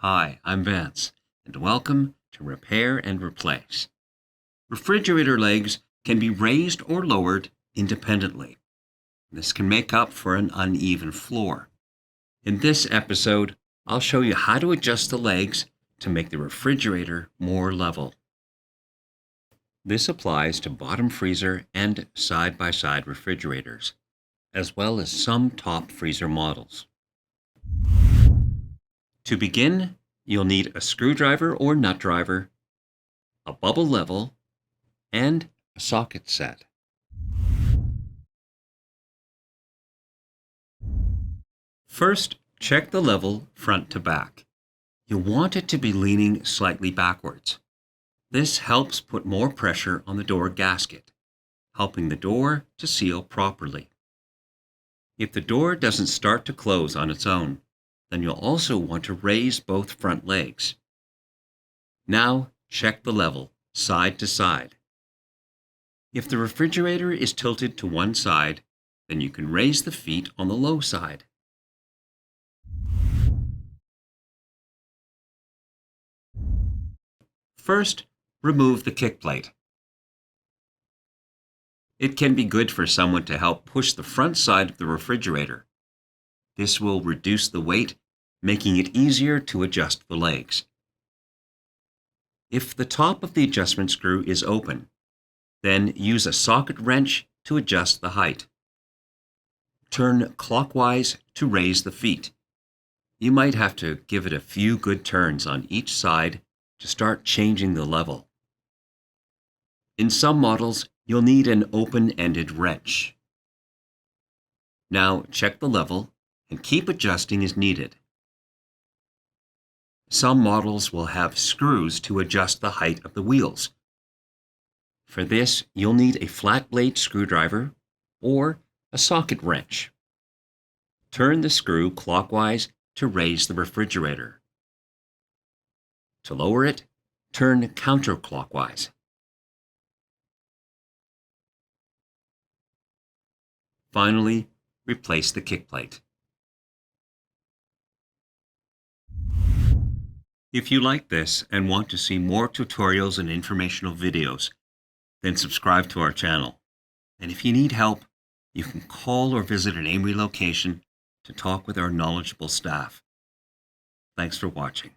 Hi, I'm Vance, and welcome to Repair and Replace. Refrigerator legs can be raised or lowered independently. This can make up for an uneven floor. In this episode, I'll show you how to adjust the legs to make the refrigerator more level. This applies to bottom freezer and side-by-side refrigerators, as well as some top freezer models. To begin, you'll need a screwdriver or nut driver, a bubble level, and a socket set. First, check the level front to back. You'll want it to be leaning slightly backwards. This helps put more pressure on the door gasket, helping the door to seal properly. If the door doesn't start to close on its own, then you'll also want to raise both front legs. Now, check the level, side to side. If the refrigerator is tilted to one side, then you can raise the feet on the low side. First, remove the kick plate. It can be good for someone to help push the front side of the refrigerator. This will reduce the weight, making it easier to adjust the legs. If the top of the adjustment screw is open, then use a socket wrench to adjust the height. Turn clockwise to raise the feet. You might have to give it a few good turns on each side to start changing the level. In some models, you'll need an open-ended wrench. Now check the level and keep adjusting as needed. Some models will have screws to adjust the height of the wheels. For this, you'll need a flat blade screwdriver or a socket wrench. Turn the screw clockwise to raise the refrigerator. To lower it, turn counterclockwise. Finally, replace the kick plate. If you like this and want to see more tutorials and informational videos, then subscribe to our channel. And if you need help, you can call or visit an AMRE location to talk with our knowledgeable staff. Thanks for watching.